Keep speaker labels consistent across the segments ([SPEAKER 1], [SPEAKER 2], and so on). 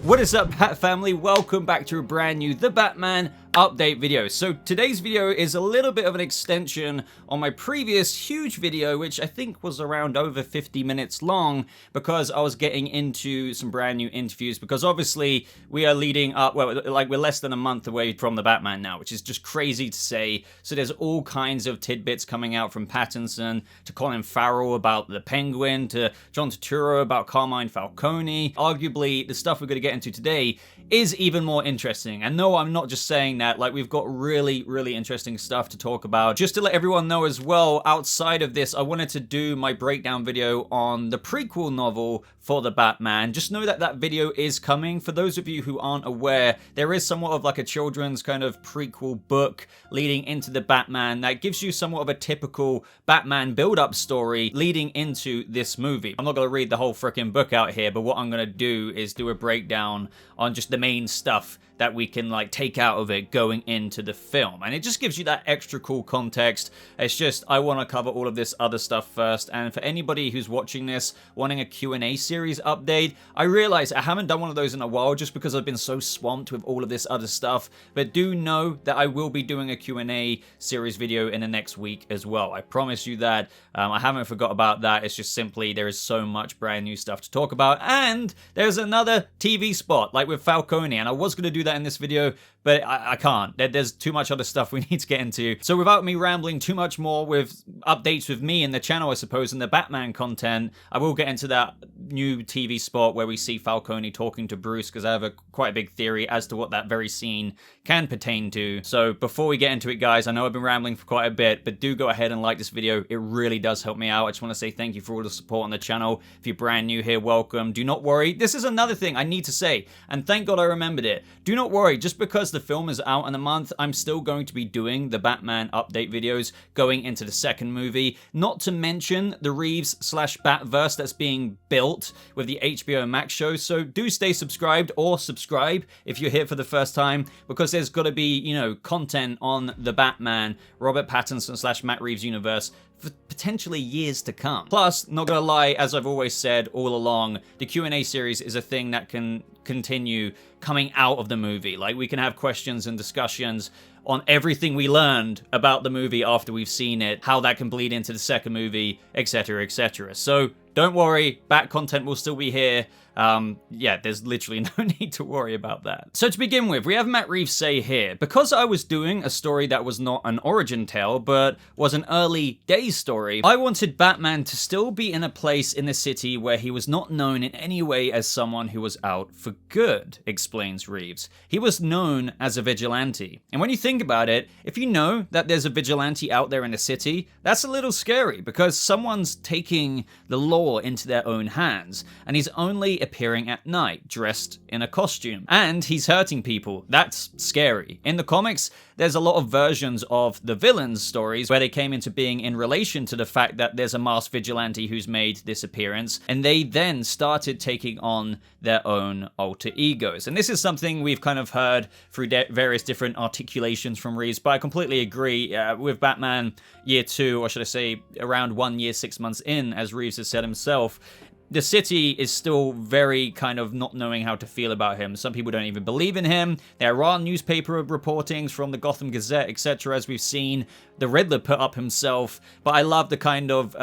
[SPEAKER 1] What is up, Bat family? Welcome back to a brand new The Batman update video. So today's video is a little bit of an extension on my previous huge video, which I think was around over 50 minutes long, because I was getting into some brand new interviews, because obviously we are leading up, well, like we're less than a month away from The Batman now, which is just crazy to say. So there's all kinds of tidbits coming out, from Pattinson to Colin Farrell about the Penguin to John Tuturro about Carmine Falcone. Arguably, the stuff we're going to get into today is even more interesting. And no, I'm not just saying that. Like, we've got really, really interesting stuff to talk about. Just to let everyone know as well, outside of this, I wanted to do my breakdown video on the prequel novel for the Batman. Just know that that video is coming. For those of you who aren't aware, there is somewhat of like a children's kind of prequel book leading into the Batman that gives you somewhat of a typical Batman build-up story leading into this movie. I'm not going to read the whole freaking book out here, but what I'm going to do is do a breakdown on just the main stuff that we can like take out of it going into the film, and it just gives you that extra cool context. It's just, I want to cover all of this other stuff first. And for anybody who's watching this wanting a Q&A series update, I realize I haven't done one of those in a while just because I've been so swamped with all of this other stuff, but do know that I will be doing a Q&A series video in the next week as well. I promise you that. I haven't forgot about that. It's just simply there is so much brand new stuff to talk about, and there's another TV spot like with Falcone, and I was going to do that in this video, but I can't. There's too much other stuff we need to get into. So without me rambling too much more with updates with me and the channel, I suppose, and the Batman content, I will get into that new TV spot where we see Falcone talking to Bruce, because I have quite a big theory as to what that very scene can pertain to. So before we get into it, guys, I know I've been rambling for quite a bit, but do go ahead and like this video. It really does help me out. I just want to say thank you for all the support on the channel. If you're brand new here, welcome. Do not worry. This is another thing I need to say, and thank God I remembered it. Do not worry. Just because the film is out in a month, I'm still going to be doing the Batman update videos going into the second movie. Not to mention the Reeves/Batverse that's being built with the HBO Max show. So do stay subscribed, or subscribe if you're here for the first time, because there's got to be, you know, content on the Batman, Robert Pattinson/Matt Reeves universe for potentially years to come. Plus, not gonna lie, as I've always said all along, the Q&A series is a thing that can continue coming out of the movie. Like, we can have questions and discussions on everything we learned about the movie after we've seen it, how that can bleed into the second movie, etc, etc. So don't worry, Bat content will still be here. Yeah, there's literally no need to worry about that. So to begin with, we have Matt Reeves say here, because I was doing a story that was not an origin tale, but was an early days story, I wanted Batman to still be in a place in the city where he was not known in any way as someone who was out for good, explains Reeves. He was known as a vigilante. And when you think about it, if you know that there's a vigilante out there in the city, that's a little scary, because someone's taking the law into their own hands, and he's only appearing at night, dressed in a costume. And he's hurting people. That's scary. In the comics, there's a lot of versions of the villains' stories where they came into being in relation to the fact that there's a masked vigilante who's made this appearance, and they then started taking on their own alter egos. And this is something we've kind of heard through various different articulations from Reeves, but I completely agree. With Batman Year 2, or should I say around 1 year, 6 months in, as Reeves has said himself, the city is still very kind of not knowing how to feel about him. Some people don't even believe in him. There are newspaper reportings from the Gotham Gazette, etc., as we've seen. The Riddler put up himself. But I love the kind of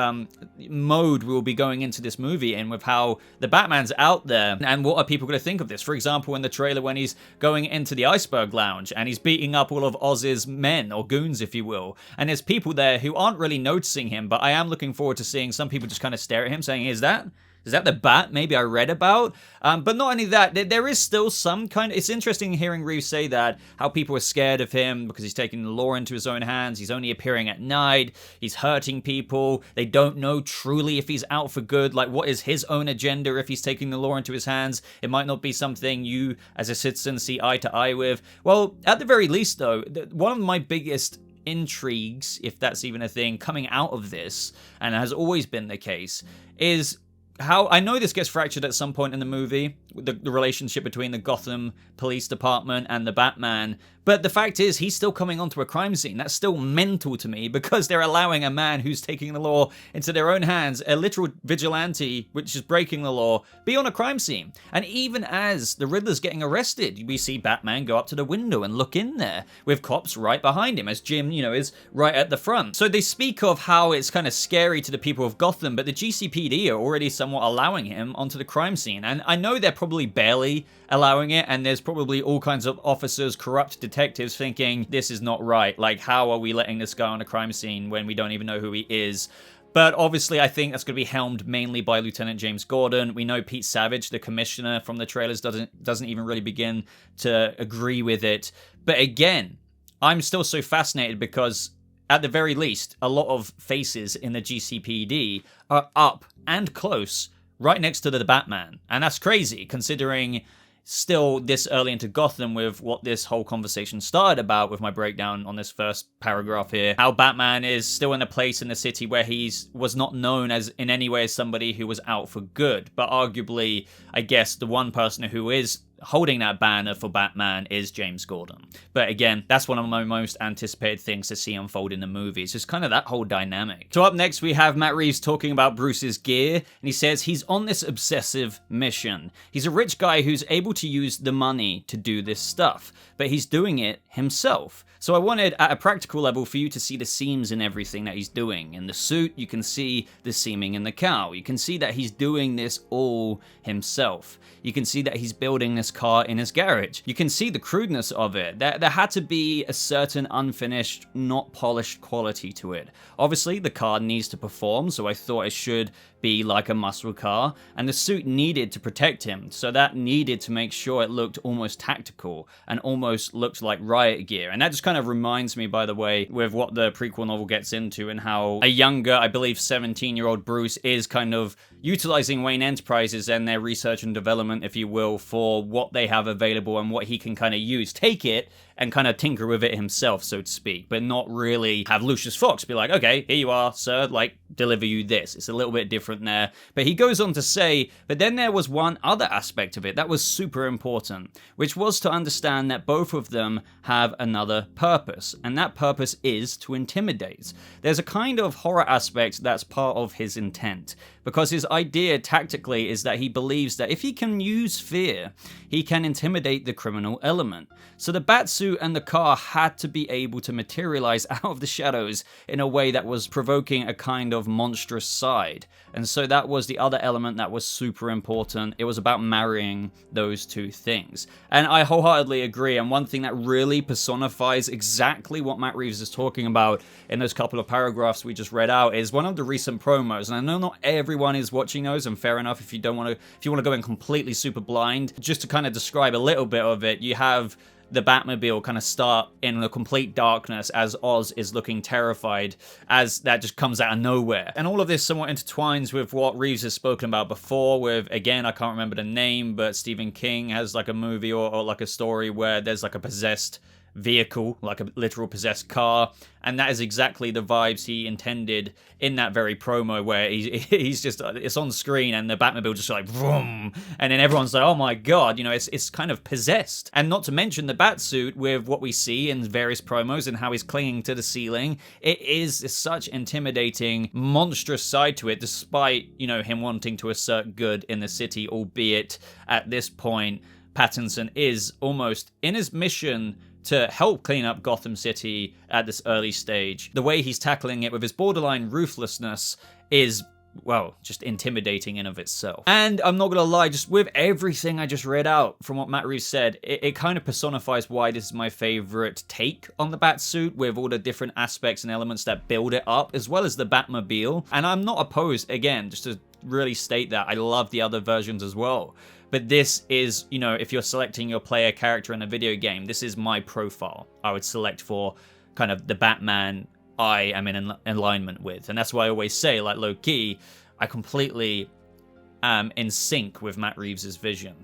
[SPEAKER 1] mode we'll be going into this movie in, with how the Batman's out there, and what are people going to think of this? For example, in the trailer when he's going into the Iceberg Lounge and he's beating up all of Oz's men, or goons if you will, and there's people there who aren't really noticing him, but I am looking forward to seeing some people just kind of stare at him saying, Is that the Bat maybe I read about? But not only that, there is still some kind of... It's interesting hearing Reeves say that, how people are scared of him because he's taking the law into his own hands, he's only appearing at night, he's hurting people, they don't know truly if he's out for good, like what is his own agenda if he's taking the law into his hands. It might not be something you as a citizen see eye to eye with. Well, at the very least though, one of my biggest intrigues, if that's even a thing, coming out of this, and has always been the case, is how, I know this gets fractured at some point in the movie, the relationship between the Gotham Police Department and the Batman. But the fact is, he's still coming onto a crime scene. That's still mental to me, because they're allowing a man who's taking the law into their own hands, a literal vigilante, which is breaking the law, be on a crime scene. And even as the Riddler's getting arrested, we see Batman go up to the window and look in there, with cops right behind him, as Jim, is right at the front. So they speak of how it's kind of scary to the people of Gotham, but the GCPD are already somewhat allowing him onto the crime scene. And I know they're probably barely allowing it, and there's probably all kinds of officers, corrupt detectives thinking, this is not right. Like, how are we letting this guy on a crime scene when we don't even know who he is? But obviously, I think that's going to be helmed mainly by Lieutenant James Gordon. We know Pete Savage, the commissioner from the trailers, doesn't even really begin to agree with it. But again, I'm still so fascinated because, at the very least, a lot of faces in the GCPD are up and close right next to the Batman. And that's crazy, considering still this early into Gotham with what this whole conversation started about with my breakdown on this first paragraph here, how Batman is still in a place in the city where was not known as in any way as somebody who was out for good. But arguably, I guess the one person who is holding that banner for Batman is James Gordon. But again, that's one of my most anticipated things to see unfold in the movie. It's just kind of that whole dynamic. So up next, we have Matt Reeves talking about Bruce's gear, and he says he's on this obsessive mission. He's a rich guy who's able to use the money to do this stuff, but he's doing it himself. So I wanted, at a practical level, for you to see the seams in everything that he's doing. In the suit, you can see the seaming in the cowl. You can see that he's doing this all himself. You can see that he's building this car in his garage. You can see the crudeness of it. There had to be a certain unfinished, not polished quality to it. Obviously, the car needs to perform, so I thought it should be like a muscle car, and the suit needed to protect him, so that needed to make sure it looked almost tactical and almost looked like riot gear. And that just kind of reminds me, by the way, with what the prequel novel gets into and how a younger, I believe 17-year-old Bruce is kind of utilizing Wayne Enterprises and their research and development, if you will, for what they have available and what he can kind of use. Take it and kind of tinker with it himself, so to speak, but not really have Lucius Fox be like, okay, here you are, sir, like, deliver you this. It's a little bit different there. But he goes on to say, but then there was one other aspect of it that was super important, which was to understand that both of them have another purpose, and that purpose is to intimidate. There's a kind of horror aspect that's part of his intent, because his idea tactically is that he believes that if he can use fear, he can intimidate the criminal element. So the Batsuit and the car had to be able to materialize out of the shadows in a way that was provoking a kind of monstrous side. And so that was the other element that was super important. It was about marrying those two things. And I wholeheartedly agree. And one thing that really personifies exactly what Matt Reeves is talking about in those couple of paragraphs we just read out is one of the recent promos. And I know not everyone is watching those, and fair enough if you want to go in completely super blind. Just to kind of describe a little bit of it, you have the Batmobile kind of start in a complete darkness as Oz is looking terrified, as that just comes out of nowhere. And all of this somewhat intertwines with what Reeves has spoken about before with, again, I can't remember the name, but Stephen King has like a movie or like a story where there's like a possessed vehicle, like a literal possessed car, and that is exactly the vibes he intended in that very promo, where he's just, it's on screen and the Batmobile just like vroom, and then everyone's like, oh my god, it's kind of possessed. And not to mention the Batsuit with what we see in various promos and how he's clinging to the ceiling. It is such intimidating, monstrous side to it, despite him wanting to assert good in the city, albeit at this point Pattinson is almost in his mission to help clean up Gotham City at this early stage. The way he's tackling it with his borderline ruthlessness is, well, just intimidating in of itself. And I'm not gonna lie, just with everything I just read out from what Matt Reeves said, it kind of personifies why this is my favorite take on the Batsuit, with all the different aspects and elements that build it up, as well as the Batmobile. And I'm not opposed, again, just to really state that I love the other versions as well. But this is, if you're selecting your player character in a video game, this is my profile I would select for kind of the Batman I am in alignment with. And that's why I always say, like, low-key, I completely in sync with Matt Reeves' vision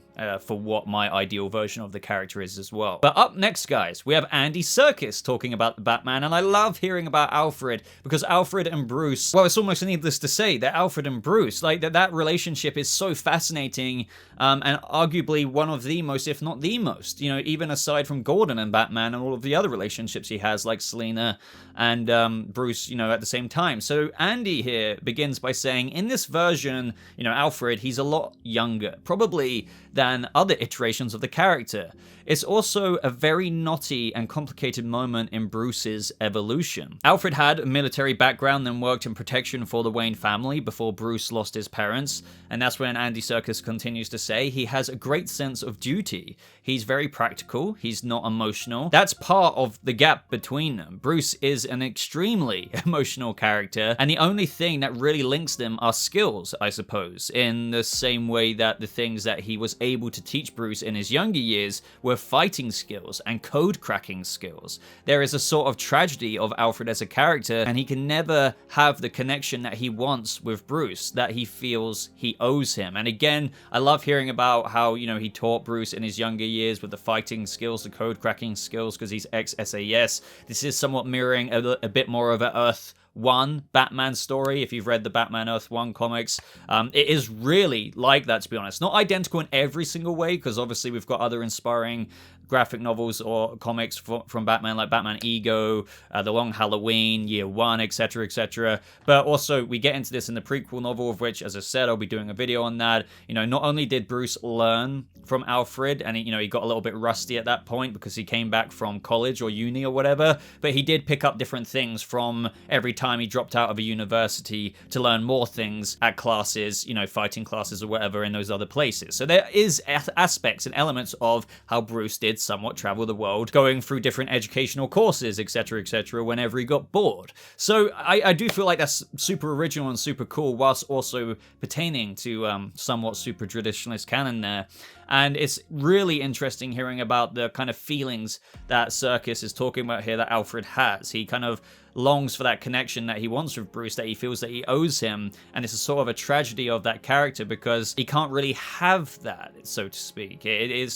[SPEAKER 1] for what my ideal version of the character is as well. But up next, guys, we have Andy Serkis talking about the Batman, and I love hearing about Alfred, because Alfred and Bruce, well, it's almost needless to say that Alfred and Bruce, like that relationship is so fascinating, and arguably one of the most, if not the most, you know, even aside from Gordon and Batman and all of the other relationships he has, like Selina and Bruce, you know, at the same time. So Andy here begins by saying, in this version, you know, Alfred, he's a lot younger, probably than other iterations of the character. It's also a very knotty and complicated moment in Bruce's evolution. Alfred had a military background, then worked in protection for the Wayne family before Bruce lost his parents, and that's when Andy Serkis continues to say he has a great sense of duty. He's very practical, he's not emotional. That's part of the gap between them. Bruce is an extremely emotional character, and the only thing that really links them are skills, I suppose, in the same way that the things that he was able to teach Bruce in his younger years were fighting skills and code cracking skills. There is a sort of tragedy of Alfred as a character, and he can never have the connection that he wants with Bruce, that he feels he owes him. And again, I love hearing about how, you know, he taught Bruce in his younger years with the fighting skills, the code cracking skills, because he's ex-SAS. This is somewhat mirroring a bit more of a Earth 1 Batman story, if you've read the Batman Earth 1 comics. It is really like that, to be honest. Not identical in every single way, because obviously we've got other inspiring graphic novels or comics from Batman, like Batman Ego, The Long Halloween, Year One, etc., etc. But also, we get into this in the prequel novel, of which, as I said, I'll be doing a video on that. You know, not only did Bruce learn from Alfred, and you know, he got a little bit rusty at that point because he came back from college or uni or whatever, but he did pick up different things from every time he dropped out of a university to learn more things at classes, you know, fighting classes or whatever in those other places. So there is aspects and elements of how Bruce did somewhat travel the world, going through different educational courses, etc., whenever he got bored. So I do feel like that's super original and super cool, whilst also pertaining to somewhat super traditionalist canon there. And it's really interesting hearing about the kind of feelings that Serkis is talking about here that Alfred has. He kind of longs for that connection that he wants with Bruce, that he feels that he owes him, and it's a sort of a tragedy of that character because he can't really have that, so to speak.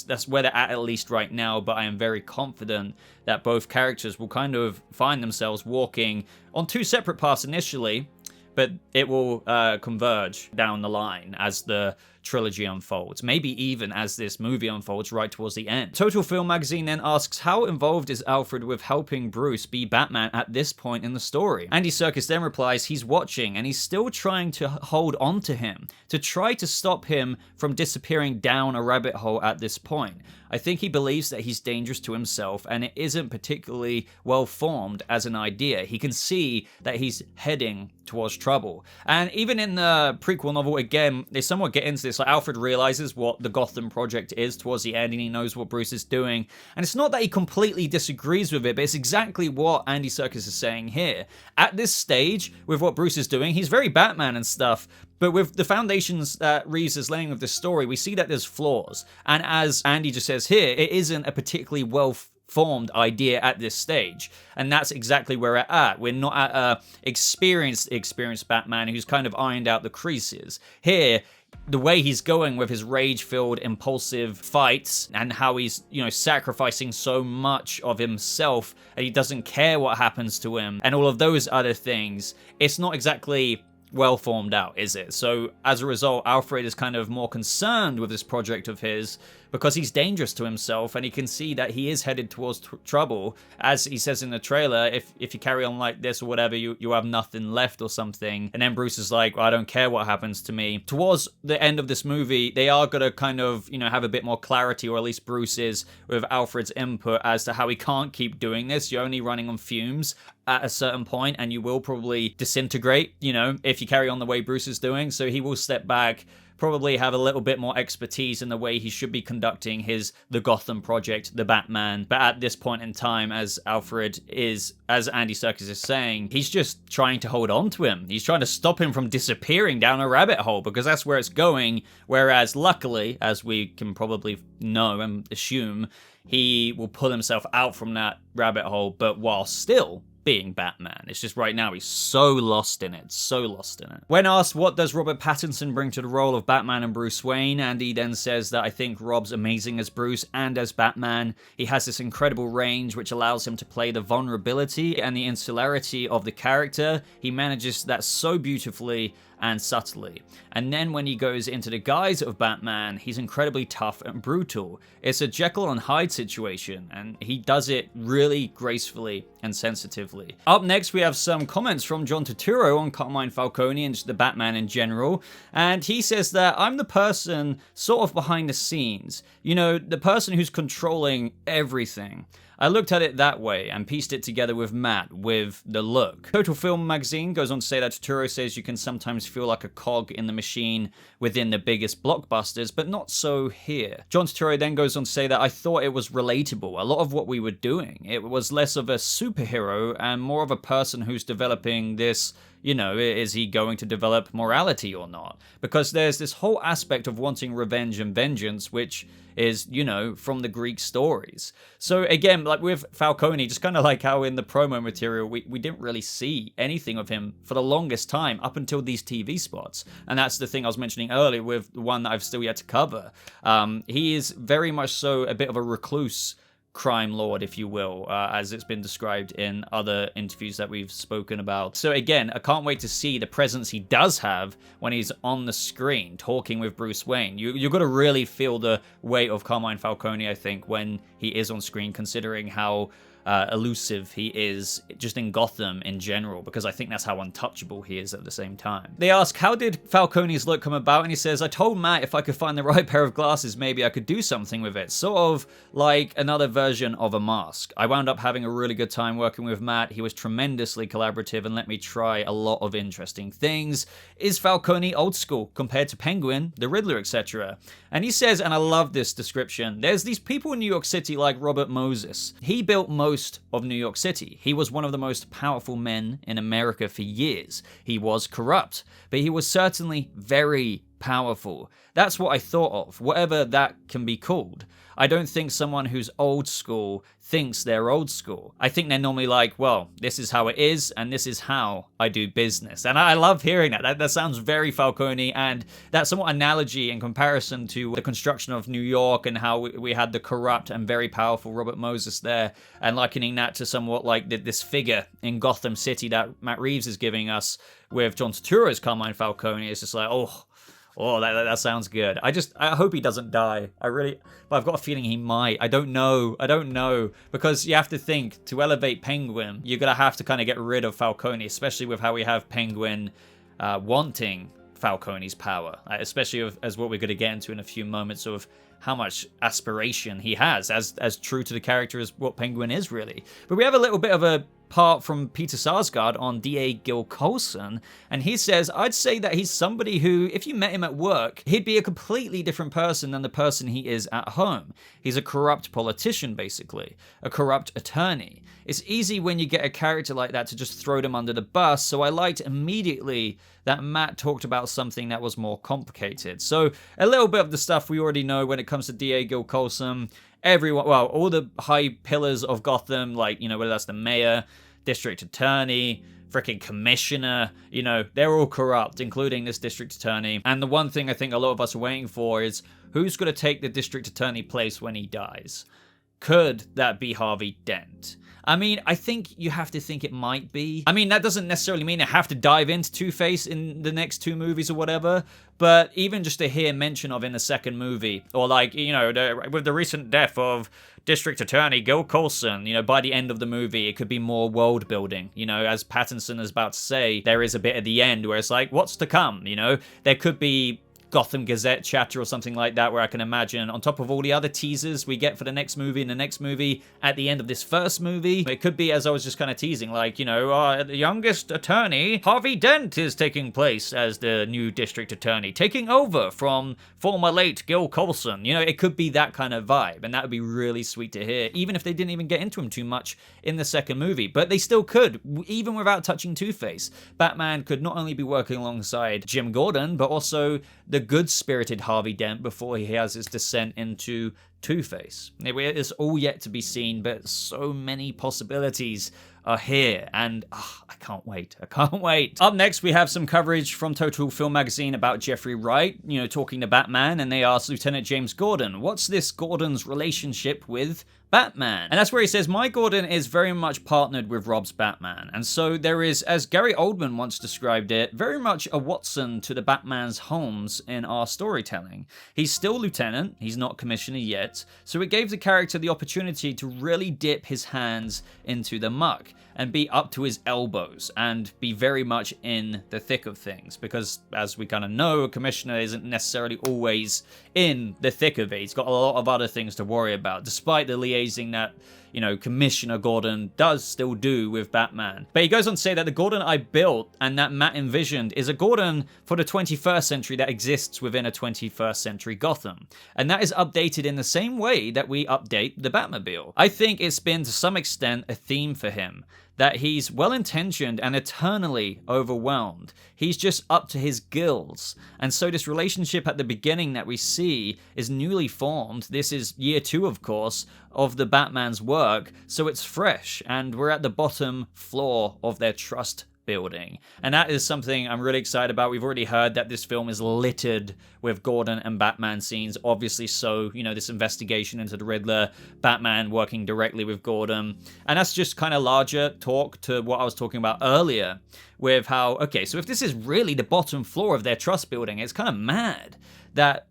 [SPEAKER 1] That's where they're at least right now, but I am very confident that both characters will kind of find themselves walking on two separate paths initially, but it will converge down the line as the trilogy unfolds, maybe even as this movie unfolds right towards the end. Total Film Magazine then asks, how involved is Alfred with helping Bruce be Batman at this point in the story? Andy Serkis then replies, he's watching and he's still trying to hold on to him, to try to stop him from disappearing down a rabbit hole at this point. I think he believes that he's dangerous to himself and it isn't particularly well formed as an idea. He can see that he's heading towards trouble. And even in the prequel novel, again, they somewhat get into this. Like, Alfred realizes what the Gotham Project is towards the end, and he knows what Bruce is doing. And it's not that he completely disagrees with it, but it's exactly what Andy Serkis is saying here. At this stage, with what Bruce is doing, he's very Batman and stuff, but with the foundations that Reeves is laying with this story, we see that there's flaws. And as Andy just says here, it isn't a particularly well-formed idea at this stage. And that's exactly where we're at. We're not at a experienced Batman who's kind of ironed out the creases. Here, the way he's going with his rage-filled, impulsive fights and how he's, you know, sacrificing so much of himself and he doesn't care what happens to him and all of those other things, it's not exactly well formed out, is it? So as a result, Alfred is kind of more concerned with this project of his because he's dangerous to himself and he can see that he is headed towards trouble. As he says in the trailer, if you carry on like this or whatever, you have nothing left or something. And then Bruce is like, well, I don't care what happens to me. Towards the end of this movie, they are going to kind of, you know, have a bit more clarity, or at least Bruce is, with Alfred's input as to how he can't keep doing this. You're only running on fumes at a certain point and you will probably disintegrate, you know, if you carry on the way Bruce is doing. So he will step back, probably have a little bit more expertise in the way he should be conducting the Gotham Project, the Batman. But at this point in time, as Alfred is, as Andy Serkis is saying, he's just trying to hold on to him. He's trying to stop him from disappearing down a rabbit hole because that's where it's going. Whereas luckily, as we can probably know and assume, he will pull himself out from that rabbit hole, but while still being Batman. It's just right now he's so lost in it, so lost in it. When asked what does Robert Pattinson bring to the role of Batman and Bruce Wayne, Andy then says that I think Rob's amazing as Bruce and as Batman. He has this incredible range which allows him to play the vulnerability and the insularity of the character. He manages that so beautifully and subtly. And then when he goes into the guise of Batman, he's incredibly tough and brutal. It's a Jekyll and Hyde situation, and he does it really gracefully and sensitively. Up next, we have some comments from John Tuturro on Carmine Falcone and just the Batman in general, and he says that I'm the person sort of behind the scenes, you know, the person who's controlling everything. I looked at it that way and pieced it together with Matt, with the look. Total Film magazine goes on to say that Tuturro says you can sometimes feel like a cog in the machine within the biggest blockbusters, but not so here. John Tuturro then goes on to say that I thought it was relatable, a lot of what we were doing. It was less of a superhero and more of a person who's developing this, you know, is he going to develop morality or not? Because there's this whole aspect of wanting revenge and vengeance, which is, you know, from the Greek stories. So again, like with Falcone, just kind of like how in the promo material, we didn't really see anything of him for the longest time up until these TV spots. And that's the thing I was mentioning earlier with the one that I've still yet to cover. He is very much so a bit of a recluse crime lord, if you will, as it's been described in other interviews that we've spoken about. So again, I can't wait to see the presence he does have when he's on the screen talking with Bruce Wayne. You've got to really feel the weight of Carmine Falcone, I think, when he is on screen, considering how elusive he is just in Gotham in general, because I think that's how untouchable he is at the same time. They ask, how did Falcone's look come about? And he says, I told Matt if I could find the right pair of glasses, maybe I could do something with it. Sort of like another version of a mask. I wound up having a really good time working with Matt. He was tremendously collaborative and let me try a lot of interesting things. Is Falcone old school compared to Penguin, the Riddler, etc.? And he says, and I love this description, there's these people in New York City like Robert Moses. He built most of New York City. He was one of the most powerful men in America for years. He was corrupt, but he was certainly very powerful. That's what I thought of, whatever that can be called. I don't think someone who's old school thinks they're old school. I think they're normally like, well, this is how it is, and this is how I do business. And I love hearing that. That sounds very Falcone, and that somewhat analogy in comparison to the construction of New York and how we had the corrupt and very powerful Robert Moses there, and likening that to somewhat like this figure in Gotham City that Matt Reeves is giving us with John Turturro's Carmine Falcone. It's just like, oh, that sounds good. I hope he doesn't die. But I've got a feeling he might. I don't know. Because you have to think, to elevate Penguin, you're going to have to kind of get rid of Falcone, especially with how we have Penguin wanting Falcone's power. Especially as what we're going to get into in a few moments of how much aspiration he has, as true to the character as what Penguin is, really. But we have a little bit of a part from Peter Sarsgaard on DA Gil Colson, and he says, I'd say that he's somebody who, if you met him at work, he'd be a completely different person than the person he is at home. He's a corrupt politician, basically, a corrupt attorney. It's easy when you get a character like that to just throw them under the bus, so I liked immediately that Matt talked about something that was more complicated. So a little bit of the stuff we already know when it comes to DA Gil Colson. Everyone, well, all the high pillars of Gotham, like, you know, whether that's the mayor, district attorney, freaking commissioner, you know, they're all corrupt, including this district attorney. And the one thing I think a lot of us are waiting for is who's going to take the district attorney place when he dies? Could that be Harvey Dent? I mean, I think you have to think it might be. I mean, that doesn't necessarily mean I have to dive into Two-Face in the next two movies or whatever, but even just to hear mention of in the second movie, or like, you know, with the recent death of District Attorney Gil Colson, you know, by the end of the movie, it could be more world building, you know, as Pattinson is about to say, there is a bit at the end where it's like, what's to come, you know? There could be Gotham Gazette chatter or something like that, where I can imagine on top of all the other teasers we get for the next movie and the next movie at the end of this first movie, it could be, as I was just kind of teasing, like, you know, the youngest attorney, Harvey Dent, is taking place as the new district attorney, taking over from former late Gil Colson. You know, it could be that kind of vibe, and that would be really sweet to hear, even if they didn't even get into him too much in the second movie. But they still could, even without touching Two-Face. Batman could not only be working alongside Jim Gordon, but also the good-spirited Harvey Dent before he has his descent into Two-Face. It's all yet to be seen, but so many possibilities are here, and I can't wait. I can't wait. Up next, we have some coverage from Total Film Magazine about Jeffrey Wright, talking to Batman, and they ask Lieutenant James Gordon, what's this Gordon's relationship with Batman? And that's where he says, my Gordon is very much partnered with Rob's Batman. And so there is, as Gary Oldman once described it, very much a Watson to the Batman's Holmes in our storytelling. He's still Lieutenant, he's not Commissioner yet, so it gave the character the opportunity to really dip his hands into the muck and be up to his elbows and be very much in the thick of things. Because, as we kind of know, a commissioner isn't necessarily always in the thick of it. He's got a lot of other things to worry about, despite the liaising that, Commissioner Gordon does still do with Batman. But he goes on to say that the Gordon I built and that Matt envisioned is a Gordon for the 21st century that exists within a 21st century Gotham. And that is updated in the same way that we update the Batmobile. I think it's been, to some extent, a theme for him, that he's well-intentioned and eternally overwhelmed. He's just up to his gills. And so this relationship at the beginning that we see is newly formed. This is year 2, of course, of the Batman's work, so it's fresh, and we're at the bottom floor of their trust building. And that is something I'm really excited about. We've already heard that this film is littered with Gordon and Batman scenes, obviously so, this investigation into the Riddler, Batman working directly with Gordon. And that's just kind of larger talk to what I was talking about earlier with how, okay, so if this is really the bottom floor of their trust building, it's kind of mad that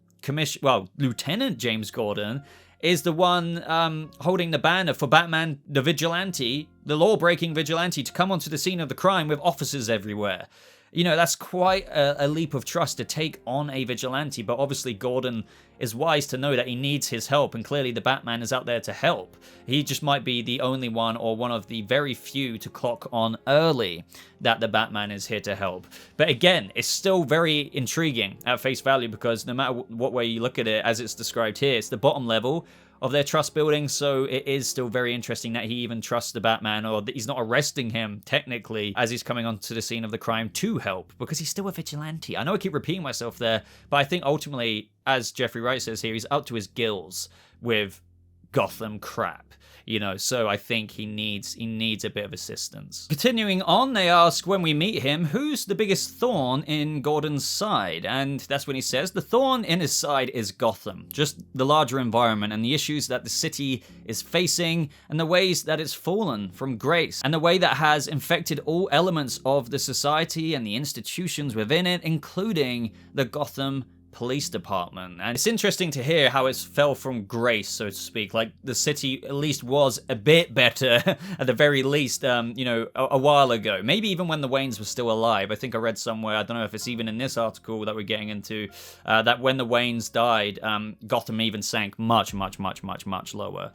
[SPEAKER 1] Lieutenant James Gordon is the one holding the banner for Batman the Vigilante, the law-breaking vigilante, to come onto the scene of the crime with officers everywhere. That's quite a leap of trust to take on a vigilante, but obviously Gordon is wise to know that he needs his help, and clearly the Batman is out there to help. He just might be the only one, or one of the very few to clock on early that the Batman is here to help. But again, it's still very intriguing at face value, because no matter what way you look at it, as it's described here, it's the bottom level of their trust building, so it is still very interesting that he even trusts the Batman, or that he's not arresting him, technically, as he's coming onto the scene of the crime to help, because he's still a vigilante. I know I keep repeating myself there, but I think ultimately, as Jeffrey Wright says here, he's up to his gills with Gotham crap. So I think he needs a bit of assistance. Continuing on, they ask when we meet him, who's the biggest thorn in Gordon's side? And that's when he says, the thorn in his side is Gotham. Just the larger environment and the issues that the city is facing, and the ways that it's fallen from grace, and the way that has infected all elements of the society and the institutions within it, including the Gotham Police Department. And it's interesting to hear how it's fell from grace, so to speak. Like, the city at least was a bit better, at the very least, a while ago. Maybe even when the Waynes were still alive. I think I read somewhere, I don't know if it's even in this article that we're getting into, that when the Waynes died, Gotham even sank much, much, much, much, much lower.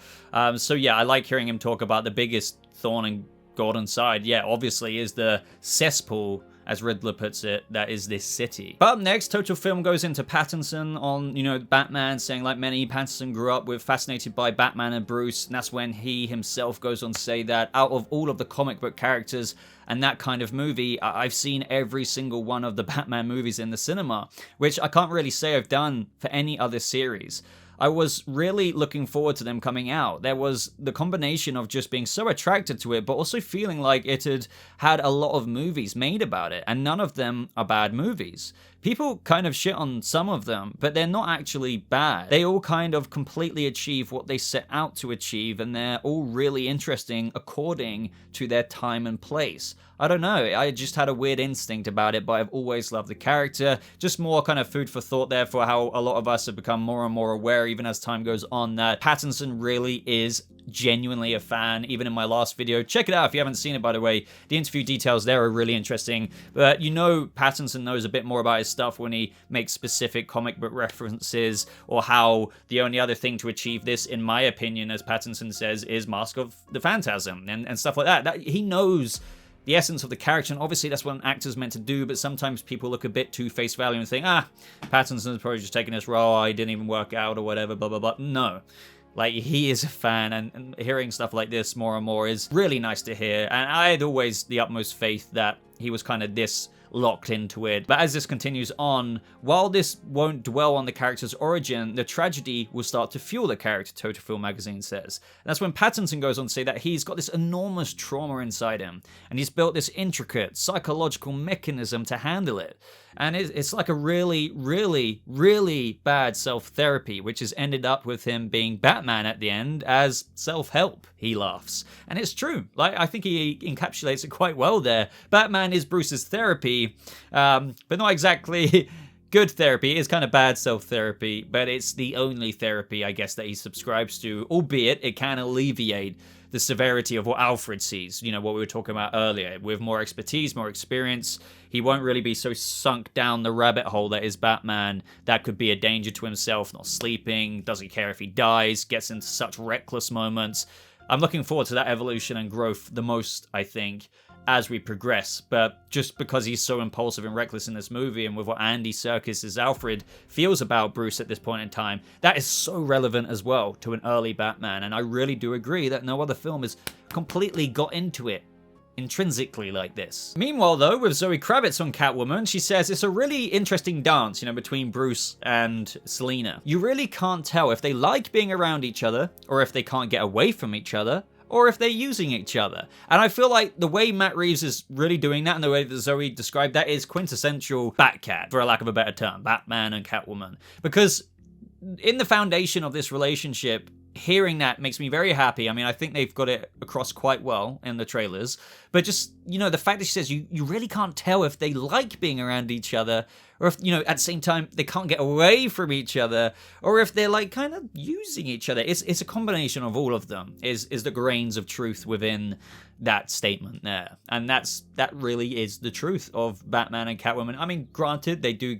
[SPEAKER 1] So yeah, I like hearing him talk about the biggest thorn in Gordon's side. Yeah, obviously is the cesspool, as Riddler puts it, that is this city. But up next, Total Film goes into Pattinson on, Batman, saying like many, Pattinson grew up fascinated by Batman and Bruce, and that's when he himself goes on to say that out of all of the comic book characters and that kind of movie, I've seen every single one of the Batman movies in the cinema, which I can't really say I've done for any other series. I was really looking forward to them coming out. There was the combination of just being so attracted to it, but also feeling like it had a lot of movies made about it, and none of them are bad movies. People kind of shit on some of them, but they're not actually bad. They all kind of completely achieve what they set out to achieve, and they're all really interesting according to their time and place. I don't know, I just had a weird instinct about it, but I've always loved the character. Just more kind of food for thought there for how a lot of us have become more and more aware, even as time goes on, that Pattinson really is genuinely a fan. Even in my last video, check it out if you haven't seen it, by the way. The interview details there are really interesting, but Pattinson knows a bit more about his stuff when he makes specific comic book references, or how the only other thing to achieve this, in my opinion, as Pattinson says, is Mask of the Phantasm and stuff like that. He knows the essence of the character, and obviously that's what an actor's meant to do, but sometimes people look a bit too face value and think, Pattinson's probably just taking this role, he didn't even work out or whatever, blah, blah, blah. No. Like, he is a fan, and hearing stuff like this more and more is really nice to hear, and I had always the utmost faith that he was kind of this locked into it. But as this continues on, while this won't dwell on the character's origin, the tragedy will start to fuel the character, Tuturro magazine says. And that's when Pattinson goes on to say that he's got this enormous trauma inside him, and he's built this intricate psychological mechanism to handle it. And it's like a really, really, really bad self-therapy, which has ended up with him being Batman at the end as self-help, he laughs. And it's true. Like, I think he encapsulates it quite well there. Batman is Bruce's therapy, but not exactly good therapy. It's kind of bad self-therapy, but it's the only therapy, I guess, that he subscribes to, albeit it can alleviate the severity of what Alfred sees, you know, what we were talking about earlier. With more expertise, more experience, he won't really be so sunk down the rabbit hole that is Batman. That could be a danger to himself, not sleeping, doesn't care if he dies, gets into such reckless moments. I'm looking forward to that evolution and growth the most, I think, as we progress. But just because he's so impulsive and reckless in this movie, and with what Andy Serkis as Alfred feels about Bruce at this point in time, that is so relevant as well to an early Batman. And I really do agree that no other film has completely got into it intrinsically like this. Meanwhile though, with Zoe Kravitz on Catwoman, she says it's a really interesting dance, you know, between Bruce and Selina. You really can't tell if they like being around each other, or if they can't get away from each other, or if they're using each other. And I feel like the way Matt Reeves is really doing that, and the way that Zoe described that, is quintessential Batcat, for a lack of a better term, Batman and Catwoman. Because in the foundation of this relationship, hearing that makes me very happy. I mean, I think they've got it across quite well in the trailers. But just, you know, the fact that she says you really can't tell if they like being around each other, or if, you know, at the same time they can't get away from each other, or if they're like kind of using each other. It's a combination of all of them, is the grains of truth within that statement there. And that really is the truth of Batman and Catwoman. I mean, granted, they do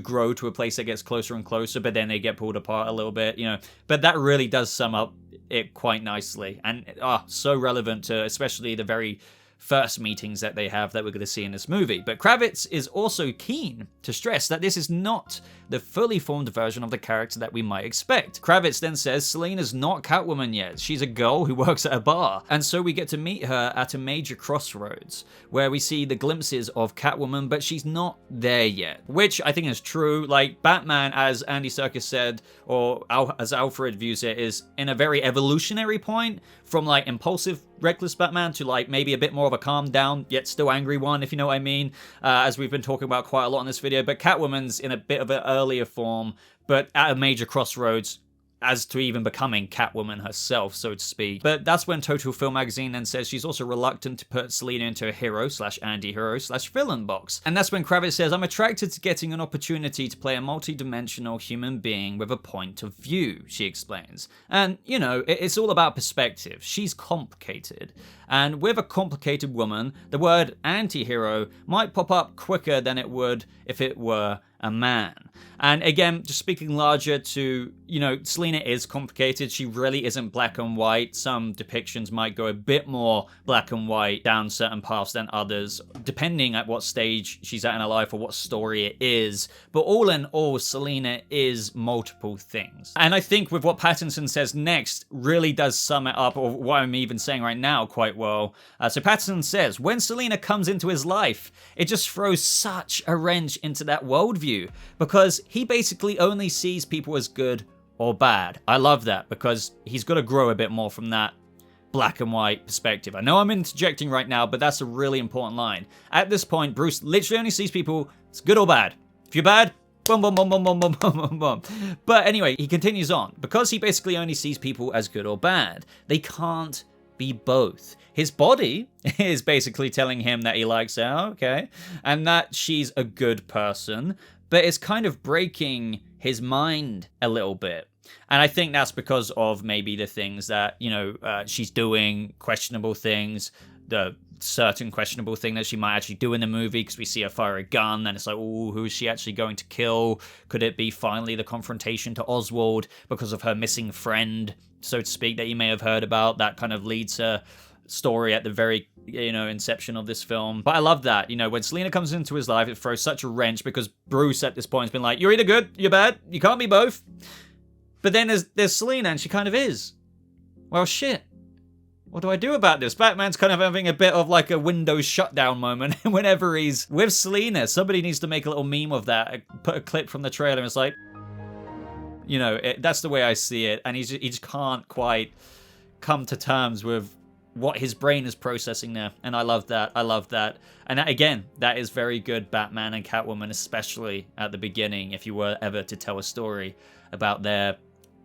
[SPEAKER 1] grow to a place that gets closer and closer, but then they get pulled apart a little bit, you know. But that really does sum up it quite nicely, and so relevant to especially the very first meetings that they have that we're going to see in this movie. But Kravitz is also keen to stress that this is not the fully formed version of the character that we might expect. Kravitz then says Selina's not Catwoman yet. She's a girl who works at a bar. And so we get to meet her at a major crossroads where we see the glimpses of Catwoman, but she's not there yet. Which I think is true. Like, Batman, as Andy Serkis said, or as Alfred views it, is in a very evolutionary point from like impulsive, reckless Batman to like maybe a bit more of a calm down, yet still angry one, if you know what I mean, as we've been talking about quite a lot in this video. But Catwoman's in a bit of an earlier form, but at a major crossroads as to even becoming Catwoman herself, so to speak. But that's when Total Film Magazine then says she's also reluctant to put Selina into a hero/anti-hero/villain box. And that's when Kravitz says, I'm attracted to getting an opportunity to play a multi-dimensional human being with a point of view, she explains. And, you know, it's all about perspective. She's complicated. And with a complicated woman, the word anti-hero might pop up quicker than it would if it were a man. And again, just speaking larger to, you know, Selina is complicated. She really isn't black and white. Some depictions might go a bit more black and white down certain paths than others, depending at what stage she's at in her life or what story it is. But all in all, Selina is multiple things. And I think with what Pattinson says next really does sum it up, or what I'm even saying right now, quite well. So Pattinson says, when Selina comes into his life, it just throws such a wrench into that worldview, because he basically only sees people as good or bad. I love that, because he's got to grow a bit more from that black and white perspective. I know I'm interjecting right now, but that's a really important line. At this point, Bruce literally only sees people as good or bad. If you're bad, boom, boom, boom, boom, boom, boom, boom, boom, boom. But anyway, he continues on. Because he basically only sees people as good or bad, they can't be both. His body is basically telling him that he likes her, okay, and that she's a good person, but it's kind of breaking his mind a little bit. And I think that's because of maybe the things that, you know, she's doing, questionable things, the certain questionable thing that she might actually do in the movie, because we see her fire a gun, and it's like, oh, who is she actually going to kill? Could it be finally the confrontation to Oswald because of her missing friend, so to speak, that you may have heard about? That kind of leads her story at the very, you know, inception of this film. But I love that, you know, when Selina comes into his life, it throws such a wrench, because Bruce at this point has been like, you're either good, you're bad, you can't be both. But then there's Selina, and she kind of is. Well, shit. what do I do about this? Batman's kind of having a bit of like a Windows shutdown moment whenever he's with Selina. Somebody needs to make a little meme of that, put a clip from the trailer, and it's like, you know, that's the way I see it. And he just can't quite come to terms with what his brain is processing there. And I love that. I love that. And again, that is very good Batman and Catwoman, especially at the beginning, if you were ever to tell a story about their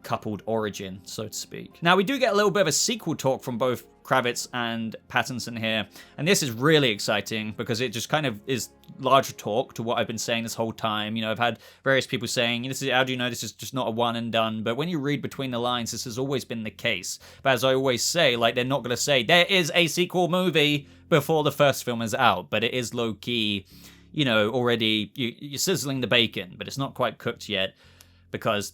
[SPEAKER 1] coupled origin, so to speak. Now, we do get a little bit of a sequel talk from both Kravitz and Pattinson here, and this is really exciting because it just kind of is larger talk to what I've been saying this whole time. You know, I've had various people saying, this is, how do you know this is just not a one and done? But when you read between the lines, this has always been the case. But as I always say, like, they're not going to say, there is a sequel movie before the first film is out, but it is low-key, you know, already, you're sizzling the bacon, but it's not quite cooked yet because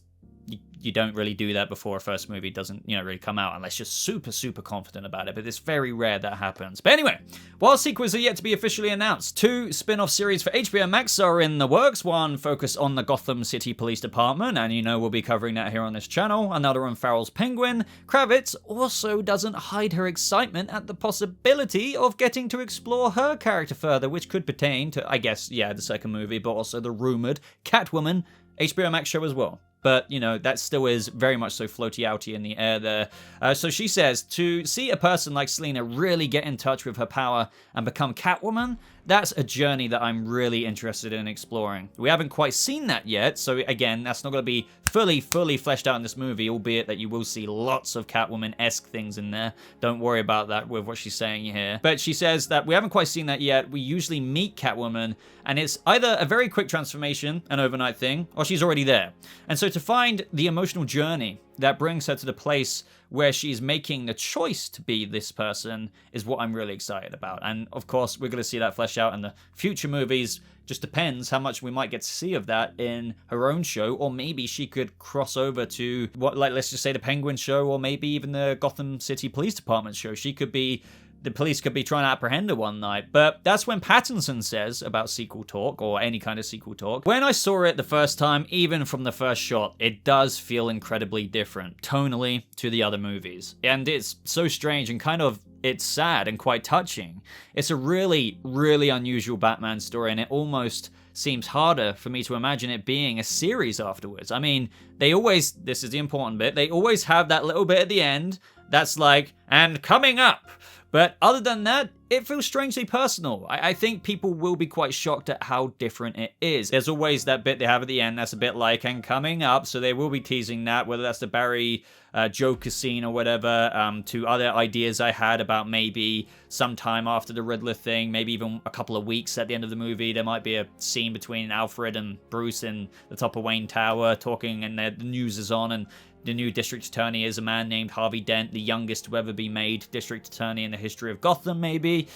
[SPEAKER 1] you don't really do that before a first movie doesn't, you know, really come out unless you're super, super confident about it. But it's very rare that happens. But anyway, while sequels are yet to be officially announced, 2 spin-off series for HBO Max are in the works. One focused on the Gotham City Police Department, and you know we'll be covering that here on this channel. Another on Farrell's Penguin. Kravitz also doesn't hide her excitement at the possibility of getting to explore her character further, which could pertain to, I guess, yeah, the second movie, but also the rumored Catwoman HBO Max show as well. But, you know, that still is very much so floaty-outy in the air there. So she says, to see a person like Selina really get in touch with her power and become Catwoman, that's a journey that I'm really interested in exploring. We haven't quite seen that yet, so again, that's not going to be fully fleshed out in this movie, albeit that you will see lots of Catwoman-esque things in there. Don't worry about that with what she's saying here. But she says that we haven't quite seen that yet. We usually meet Catwoman, and it's either a very quick transformation, an overnight thing, or she's already there. And so to find the emotional journey that brings her to the place where she's making the choice to be this person is what I'm really excited about. And of course, we're going to see that flesh out in the future movies. Just depends how much we might get to see of that in her own show, or maybe she could cross over to what, like, let's just say the Penguin show, or maybe even the Gotham City Police Department show. She could be, the police could be trying to apprehend her one night. But that's when Pattinson says about sequel talk, or any kind of sequel talk. When I saw it the first time, even from the first shot, it does feel incredibly different, tonally, to the other movies. And it's so strange and kind of, it's sad and quite touching. It's a really, really unusual Batman story, and it almost seems harder for me to imagine it being a series afterwards. I mean, they always, this is the important bit, they always have that little bit at the end that's like, and coming up. But other than that, it feels strangely personal. I think people will be quite shocked at how different it is. There's always that bit they have at the end that's a bit like, and coming up, so they will be teasing that, whether that's the Barry Joker scene or whatever, to other ideas I had about maybe sometime after the Riddler thing, maybe even a couple of weeks at the end of the movie, there might be a scene between Alfred and Bruce in the top of Wayne Tower talking, and the news is on, and the new district attorney is a man named Harvey Dent, the youngest to ever be made district attorney in the history of Gotham, maybe.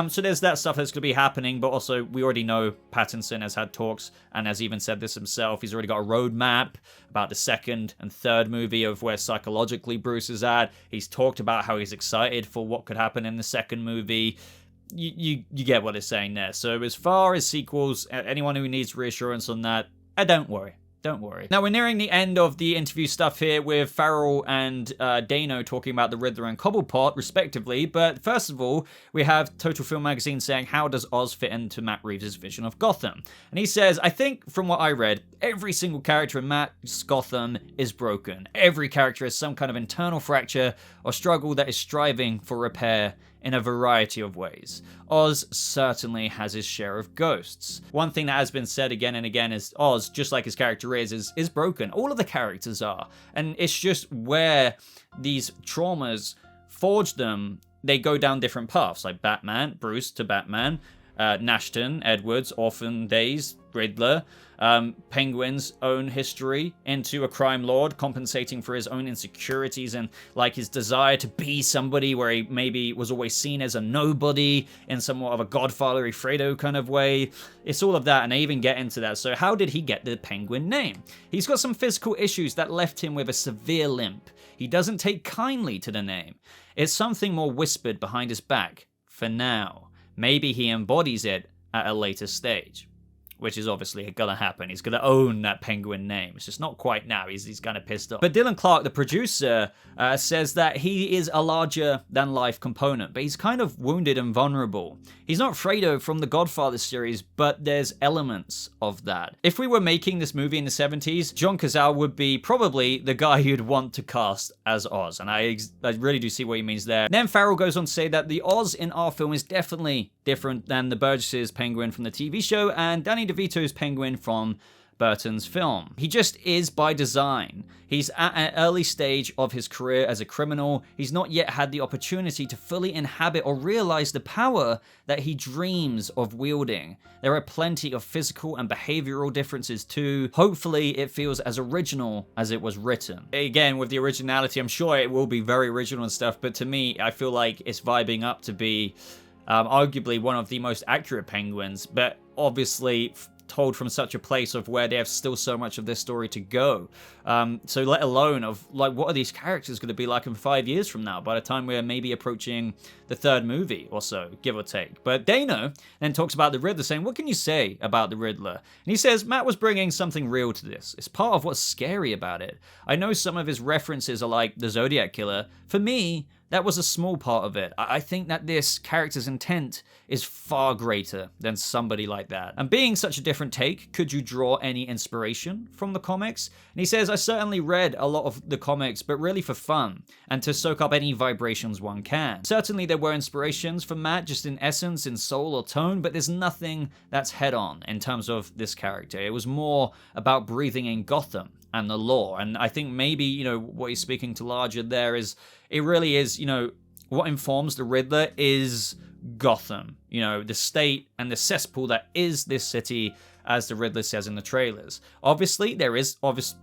[SPEAKER 1] So there's that stuff that's going to be happening, but also we already know Pattinson has had talks and has even said this himself. He's already got a roadmap about the second and third movie of where psychologically Bruce is at. He's talked about how he's excited for what could happen in the second movie. You get what it's saying there. So as far as sequels, anyone who needs reassurance on that, don't worry. Don't worry. Now, we're nearing the end of the interview stuff here with Farrell and Dano talking about the Riddler and Cobblepot, respectively. But first of all, we have Total Film Magazine saying, how does Oz fit into Matt Reeves' vision of Gotham? And he says, I think from what I read, every single character in Matt's Gotham is broken. Every character has some kind of internal fracture or struggle that is striving for repair in a variety of ways. Oz certainly has his share of ghosts. One thing that has been said again and again is Oz, just like his character is broken. All of the characters are. And it's just where these traumas forge them, they go down different paths, like Batman, Bruce to Batman, Nashton, Edwards, Orphan Days, Riddler, Penguin's own history into a crime lord, compensating for his own insecurities and like his desire to be somebody where he maybe was always seen as a nobody in somewhat of a Godfather-y Fredo kind of way. It's all of that, and they even get into that. So how did he get the Penguin name? He's got some physical issues that left him with a severe limp. He doesn't take kindly to the name. It's something more whispered behind his back, for now. Maybe he embodies it at a later stage. which is obviously gonna happen. He's gonna own that Penguin name. It's just not quite now. He's kind of pissed off. But Dylan Clark, the producer, says that he is a larger-than-life component, but he's kind of wounded and vulnerable. He's not Fredo from the Godfather series, but there's elements of that. If we were making this movie in the 70s, John Cazale would be probably the guy you'd want to cast as Oz, and I really do see what he means there. Then Farrell goes on to say that the Oz in our film is definitely different than the Burgess' Penguin from the TV show and Danny DeVito's Penguin from Burton's film. He just is by design. He's at an early stage of his career as a criminal. He's not yet had the opportunity to fully inhabit or realize the power that he dreams of wielding. There are plenty of physical and behavioral differences too. Hopefully it feels as original as it was written. Again, with the originality, I'm sure it will be very original and stuff, but to me, I feel like it's vibing up to be arguably one of the most accurate Penguins, but obviously told from such a place of where they have still so much of this story to go. So let alone of like, what are these characters going to be like in 5 years from now, by the time we're maybe approaching the third movie or so, give or take. But Dano then talks about the Riddler, saying, what can you say about the Riddler? And he says, Matt was bringing something real to this. It's part of what's scary about it. I know some of his references are like the Zodiac Killer. For me, that was a small part of it. I think that this character's intent is far greater than somebody like that. And being such a different take, could you draw any inspiration from the comics? And he says, I certainly read a lot of the comics, but really for fun, and to soak up any vibrations one can. Certainly there were inspirations from Matt, just in essence, in soul or tone, but there's nothing that's head-on in terms of this character. It was more about breathing in Gotham and the law. And I think maybe, you know, what he's speaking to larger there is, it really is, you know, what informs the Riddler is Gotham, you know, the state and the cesspool that is this city, as the Riddler says in the trailers. Obviously, there is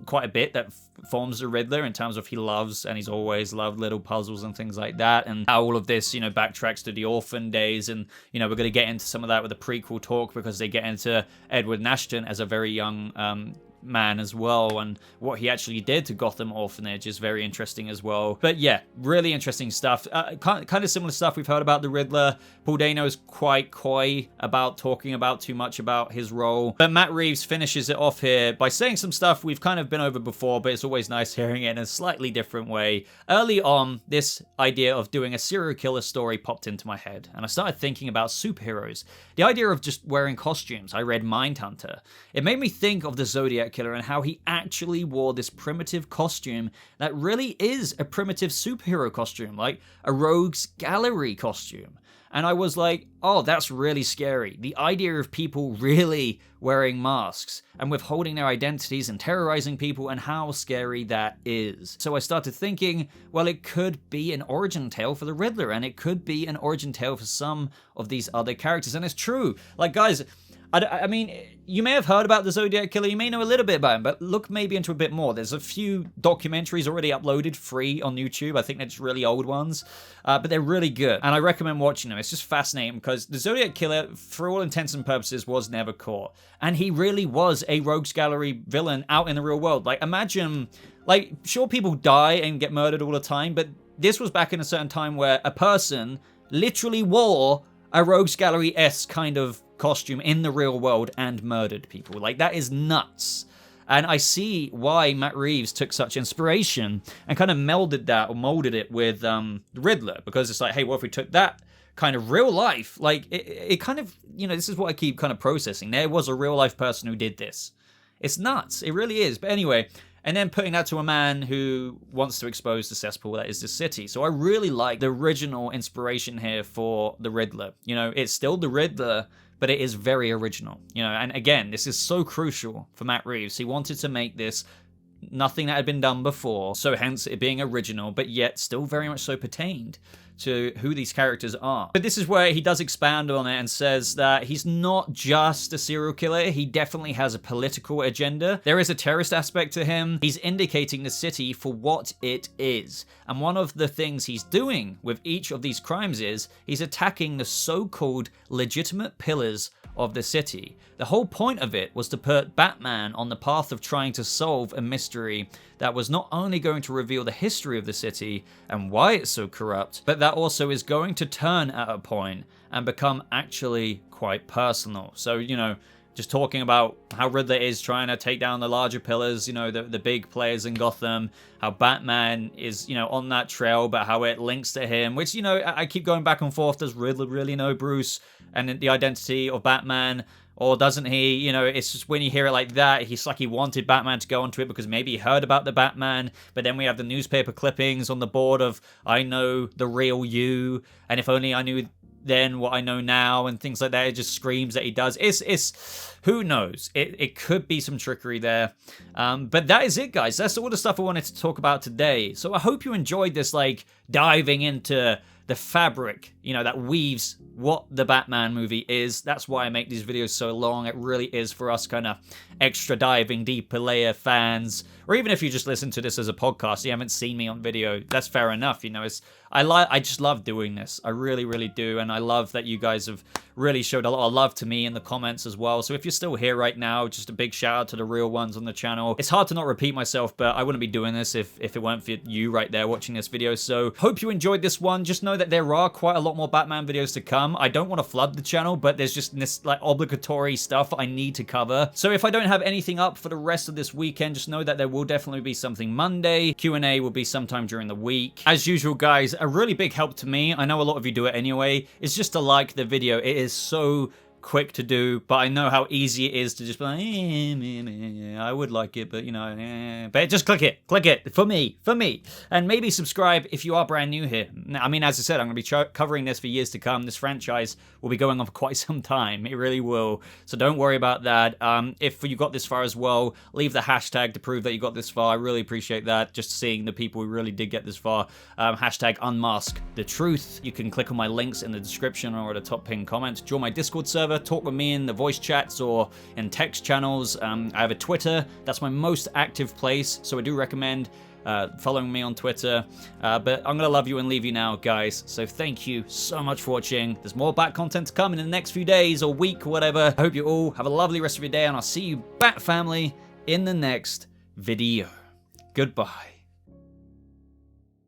[SPEAKER 1] quite a bit that forms the Riddler in terms of he loves, and he's always loved, little puzzles and things like that, and how all of this, you know, backtracks to the orphan days, and, you know, we're going to get into some of that with the prequel talk, because they get into Edward Nashton as a very young man as well, and what he actually did to Gotham Orphanage is very interesting as well. But yeah, really interesting stuff. Kind of similar stuff we've heard about the Riddler. Paul Dano is quite coy about talking about too much about his role, but Matt Reeves finishes it off here by saying some stuff we've kind of been over before, but it's always nice hearing it in a slightly different way. Early on, this idea of doing a serial killer story popped into my head, and I started thinking about superheroes. The idea of just wearing costumes. I read Mindhunter. It made me think of the Zodiac Killer and how he actually wore this primitive costume that really is a primitive superhero costume, like a rogues gallery costume. And I was like, oh, that's really scary. The idea of people really wearing masks and withholding their identities and terrorizing people, and how scary that is. So I started thinking, well, it could be an origin tale for the Riddler, and it could be an origin tale for some of these other characters. And it's true. Like, guys, I mean, you may have heard about the Zodiac Killer, you may know a little bit about him, but look maybe into a bit more. There's a few documentaries already uploaded free on YouTube. I think they're just really old ones, but they're really good, and I recommend watching them. It's just fascinating, because the Zodiac Killer, for all intents and purposes, was never caught, and he really was a rogues gallery villain out in the real world. Like, imagine, like, sure, people die and get murdered all the time, but this was back in a certain time where a person literally wore a rogues gallery-esque kind of costume in the real world and murdered people. Like, that is nuts. And I see why Matt Reeves took such inspiration and kind of melded that, or molded it with the Riddler, because it's like, hey, what if we took that kind of real life, like, it kind of, you know, this is what I keep kind of processing. There was a real life person who did this. It's nuts. It really is. But anyway, and then putting that to a man who wants to expose the cesspool that is the city. So I really like the original inspiration here for the Riddler. You know, it's still the Riddler, but it is very original, you know, and again, this is so crucial for Matt Reeves. He wanted to make this nothing that had been done before, so hence it being original, but yet still very much so pertained to who these characters are. But this is where he does expand on it and says that he's not just a serial killer, he definitely has a political agenda. There is a terrorist aspect to him. He's indicating the city for what it is. And one of the things he's doing with each of these crimes is he's attacking the so-called legitimate pillars of the city. The whole point of it was to put Batman on the path of trying to solve a mystery that was not only going to reveal the history of the city and why it's so corrupt, but that also is going to turn at a point and become actually quite personal. So, you know, just talking about how Riddler is trying to take down the larger pillars, you know, the big players in Gotham, how Batman is, you know, on that trail, but how it links to him, which, you know, I keep going back and forth. Does Riddler really know Bruce and the identity of Batman? Or doesn't he? You know, it's just when you hear it like that, it's like he wanted Batman to go onto it because maybe he heard about the Batman. But then we have the newspaper clippings on the board of, I know the real you, and if only I knew then what I know now, and things like that. It just screams that he does. It's who knows? It could be some trickery there. But that is it, guys. That's all the stuff I wanted to talk about today. So I hope you enjoyed this, like, diving into the fabric, you know, that weaves what the Batman movie is. That's why I make these videos so long. It really is for us kind of extra diving, deeper layer fans. Or even if you just listen to this as a podcast, you haven't seen me on video, that's fair enough. You know, I just love doing this. I really, really do. And I love that you guys have really showed a lot of love to me in the comments as well. So if you're still here right now, just a big shout out to the real ones on the channel. It's hard to not repeat myself, but I wouldn't be doing this if it weren't for you right there watching this video. So hope you enjoyed this one. Just know that there are quite a lot more Batman videos to come. I don't want to flood the channel, but there's just this like obligatory stuff I need to cover. So if I don't have anything up for the rest of this weekend, just know that there will definitely be something Monday. Q&A will be sometime during the week. As usual, guys, a really big help to me, I know a lot of you do it anyway, is just to like the video. It is so quick to do, but I know how easy it is to just be like, I would like it, but you know, but just click it for me, and maybe subscribe if you are brand new here. I mean, as I said, I'm going to be covering this for years to come. This franchise will be going on for quite some time. It really will, so don't worry about that. If you got this far as well, leave the hashtag to prove that you got this far. I really appreciate that, just seeing the people who really did get this far. Hashtag unmask the truth. You can click on my links in the description or at the top pinned comment. Join my Discord server, talk with me in the voice chats or in text channels. I have a Twitter. That's my most active place, so I do recommend following me on Twitter. But I'm gonna love you and leave you now, guys. So thank you so much for watching. There's more Bat content to come in the next few days or week or whatever. I hope you all have a lovely rest of your day, and I'll see you, Bat family, in the next video. Goodbye.